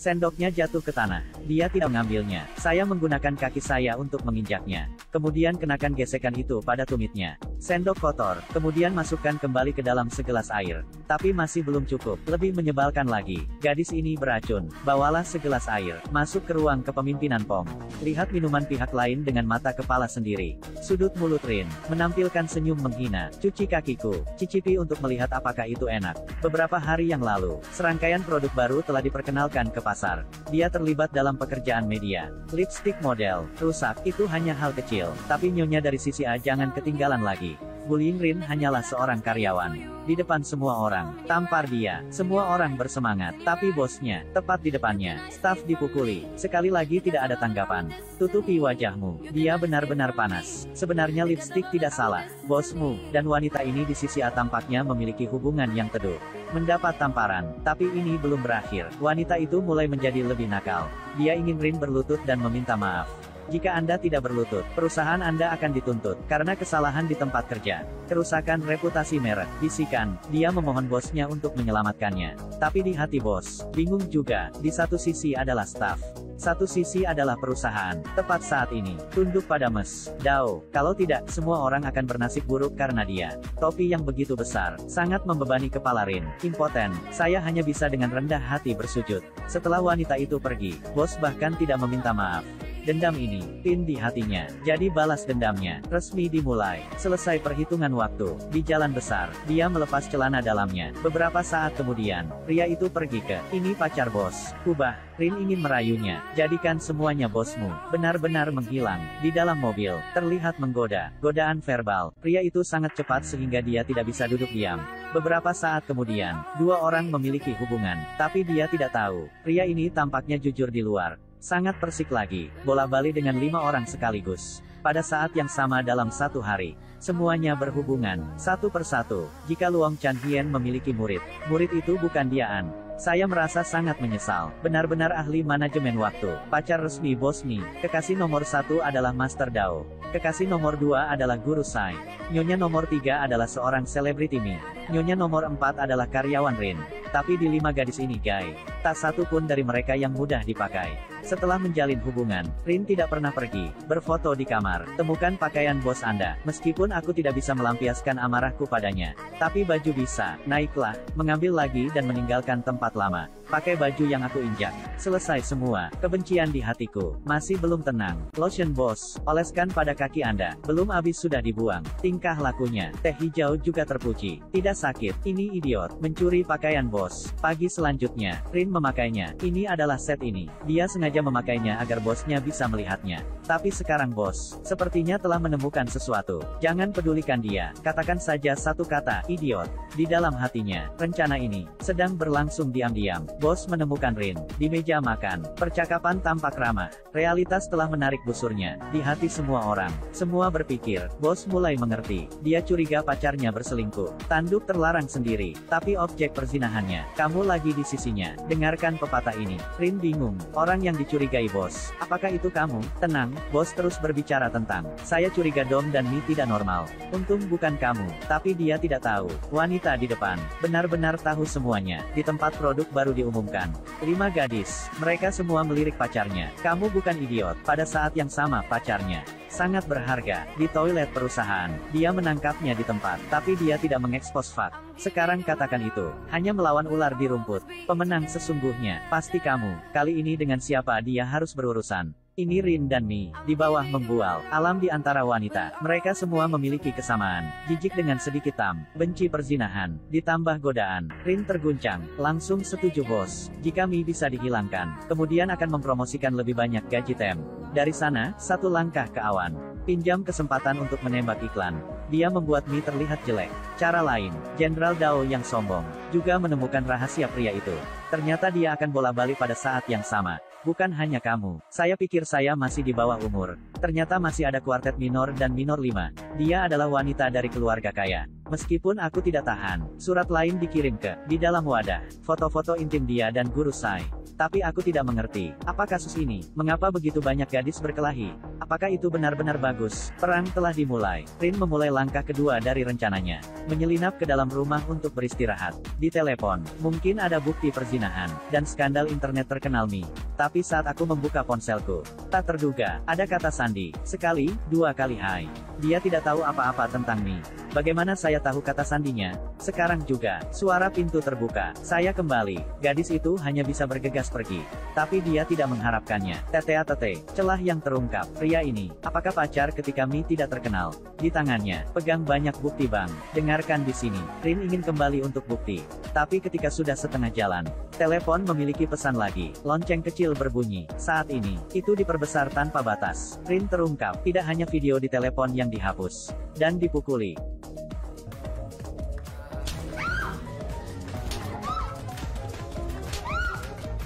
Sendoknya jatuh ke tanah. Dia tidak mengambilnya. Saya menggunakan kaki saya untuk menginjaknya. Kemudian kenakan gesekan itu pada tumitnya. Sendok kotor, kemudian masukkan kembali ke dalam segelas air. Tapi masih belum cukup, lebih menyebalkan lagi. Gadis ini beracun. Bawalah segelas air, masuk ke ruang kepemimpinan POM. Lihat minuman pihak lain dengan mata kepala sendiri. Sudut mulut Rin, menampilkan senyum menghina. Cuci kakiku, cicipi untuk melihat apakah itu enak. Beberapa hari yang lalu, serangkaian produk baru telah diperkenalkan ke pasar. Dia terlibat dalam pekerjaan media. Lipstick model, rusak, itu hanya hal kecil. Tapi nyonya dari sisi A jangan ketinggalan lagi. Bullying Rin hanyalah seorang karyawan. Di depan semua orang, tampar dia. Semua orang bersemangat, tapi bosnya, tepat di depannya, staf dipukuli. Sekali lagi tidak ada tanggapan. Tutupi wajahmu. Dia benar-benar panas. Sebenarnya lipstik tidak salah. Bosmu, dan wanita ini di sisi A tampaknya memiliki hubungan yang teduh. Mendapat tamparan, tapi ini belum berakhir. Wanita itu mulai menjadi lebih nakal. Dia ingin Rin berlutut dan meminta maaf. Jika Anda tidak berlutut, perusahaan Anda akan dituntut, karena kesalahan di tempat kerja. Kerusakan reputasi merek, bisikan, dia memohon bosnya untuk menyelamatkannya. Tapi di hati bos, bingung juga, di satu sisi adalah staf. Satu sisi adalah perusahaan. Tepat saat ini, tunduk pada Mes Dao. Kalau tidak, semua orang akan bernasib buruk karena dia. Topi yang begitu besar, sangat membebani kepala Rin. Impoten, saya hanya bisa dengan rendah hati bersujud. Setelah wanita itu pergi, bos bahkan tidak meminta maaf. Dendam ini, pin di hatinya. Jadi balas dendamnya, resmi dimulai. Selesai perhitungan waktu, di jalan besar, dia melepas celana dalamnya. Beberapa saat kemudian, pria itu pergi ke, ini pacar bos. Kubah, Rin ingin merayunya. Jadikan semuanya bosmu. Benar-benar menghilang. Di dalam mobil, terlihat menggoda. Godaan verbal. Pria itu sangat cepat sehingga dia tidak bisa duduk diam. Beberapa saat kemudian, dua orang memiliki hubungan. Tapi dia tidak tahu. Pria ini tampaknya jujur di luar. Sangat persik lagi, bola bali dengan 5 orang sekaligus. Pada saat yang sama dalam satu hari, semuanya berhubungan, satu persatu. Jika Luong Chan Hien memiliki murid, murid itu bukan dia An. Saya merasa sangat menyesal, benar-benar ahli manajemen waktu. Pacar resmi bos Mi, kekasih nomor 1 adalah Master Dao. Kekasih nomor 2 adalah Guru Sai. Nyonya nomor 3 adalah seorang selebriti Mi. Nyonya nomor 4 adalah karyawan Rin. Tapi di 5 gadis ini guys, tak satu pun dari mereka yang mudah dipakai. Setelah menjalin hubungan, Rin tidak pernah pergi, berfoto di kamar. Temukan pakaian bos Anda. Meskipun aku tidak bisa melampiaskan amarahku padanya. Tapi baju bisa, naiklah, mengambil lagi dan meninggalkan tempat lama. Pakai baju yang aku injak. Selesai semua, kebencian di hatiku. Masih belum tenang. Lotion bos, oleskan pada kaki Anda. Belum habis sudah dibuang. Tingkah lakunya, teh hijau juga terpuji. Tidak sakit, ini idiot. Mencuri pakaian bos. Pagi selanjutnya, Rin memakainya. Ini adalah set ini. Dia sengaja memakainya agar bosnya bisa melihatnya. Tapi sekarang bos, sepertinya telah menemukan sesuatu. Jangan pedulikan dia. Katakan saja satu kata, idiot. Di dalam hatinya, rencana ini sedang berlangsung diam-diam. Bos menemukan Rin di meja makan. Percakapan tampak ramah. Realitas telah menarik busurnya. Di hati semua orang, semua berpikir, bos mulai mengerti. Dia curiga pacarnya berselingkuh. Tanduk terlarang sendiri, tapi objek perzinahannya. Kamu lagi di sisinya. Dengarkan pepatah ini. Rin bingung. Orang yang dicurigai bos. Apakah itu kamu? Tenang, bos terus berbicara tentang. Saya curiga Dom dan Mi tidak normal. Untung bukan kamu. Tapi dia tidak tahu. Wanita di depan benar-benar tahu semuanya. Di tempat produk baru diumumkan. 5 gadis. Mereka semua melirik pacarnya. Kamu bukan idiot. Pada saat yang sama pacarnya sangat berharga. Di toilet perusahaan, dia menangkapnya di tempat. Tapi dia tidak mengekspos fak. Sekarang katakan itu. Hanya melawan ular di rumput. Pemenang sesungguhnya, pasti kamu. Kali ini dengan siapa dia harus berurusan. Ini Rin dan Mi, di bawah membual, alam di antara wanita. Mereka semua memiliki kesamaan, jijik dengan sedikit benci perzinahan, ditambah godaan. Rin terguncang, langsung setuju bos. Jika Mi bisa dihilangkan, kemudian akan mempromosikan lebih banyak gaji tem. Dari sana, satu langkah ke awan. Pinjam kesempatan untuk menembak iklan. Dia membuat Mi terlihat jelek. Cara lain, Jenderal Dao yang sombong, juga menemukan rahasia pria itu. Ternyata dia akan bola-balik pada saat yang sama. Bukan hanya kamu. Saya pikir saya masih di bawah umur. Ternyata masih ada kuartet minor dan minor 5. Dia adalah wanita dari keluarga kaya. Meskipun aku tidak tahan, surat lain dikirim ke, di dalam wadah, foto-foto intim dia dan Guru Sai. Tapi aku tidak mengerti. Apa kasus ini? Mengapa begitu banyak gadis berkelahi? Apakah itu benar-benar bagus? Perang telah dimulai. Rin memulai langkah kedua dari rencananya. Menyelinap ke dalam rumah untuk beristirahat. Di telepon, mungkin ada bukti perzinahan, dan skandal internet terkenal Mi. Tapi saat aku membuka ponselku, tak terduga, ada kata Sandi. Sekali, dua kali hai. Dia tidak tahu apa-apa tentang Mi. Bagaimana saya tahu kata sandinya? Sekarang juga, suara pintu terbuka. Saya kembali. Gadis itu hanya bisa bergegas pergi. Tapi dia tidak mengharapkannya. Tete, celah yang terungkap. Pria ini, apakah pacar ketika Mi tidak terkenal? Di tangannya, pegang banyak bukti bang. Dengarkan di sini. Rin ingin kembali untuk bukti. Tapi ketika sudah setengah jalan, telepon memiliki pesan lagi. Lonceng kecil berbunyi. Saat ini, itu diperbesar tanpa batas. Rin terungkap. Tidak hanya video di telepon yang dihapus dan dipukuli.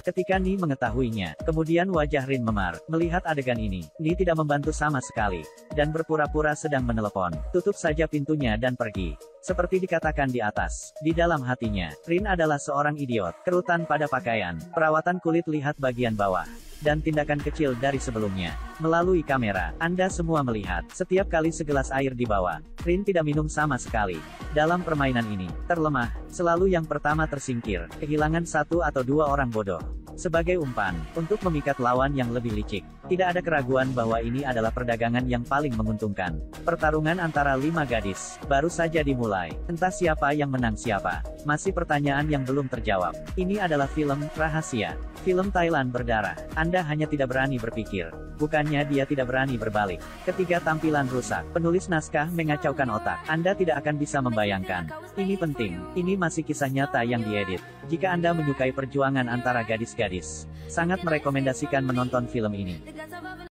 Ketika Ni mengetahuinya, kemudian wajah Rin memar. Melihat adegan ini, Ni tidak membantu sama sekali, dan berpura-pura sedang menelepon. Tutup saja pintunya dan pergi. Seperti dikatakan di atas, di dalam hatinya, Rin adalah seorang idiot. Kerutan pada pakaian, perawatan kulit lihat bagian bawah, dan tindakan kecil dari sebelumnya. Melalui kamera, Anda semua melihat, setiap kali segelas air dibawa, Rin tidak minum sama sekali. Dalam permainan ini, terlemah, selalu yang pertama tersingkir, kehilangan satu atau dua orang bodoh. Sebagai umpan, untuk memikat lawan yang lebih licik. Tidak ada keraguan bahwa ini adalah perdagangan yang paling menguntungkan. Pertarungan antara 5 gadis, baru saja dimulai. Entah siapa yang menang siapa. Masih pertanyaan yang belum terjawab. Ini adalah film rahasia. Film Thailand berdarah. Anda hanya tidak berani berpikir. Bukannya dia tidak berani berbalik. Ketika tampilan rusak, penulis naskah mengacaukan otak. Anda tidak akan bisa membayangkan. Ini penting. Ini masih kisah nyata yang diedit. Jika Anda menyukai perjuangan antara gadis-gadis, sangat merekomendasikan menonton film ini.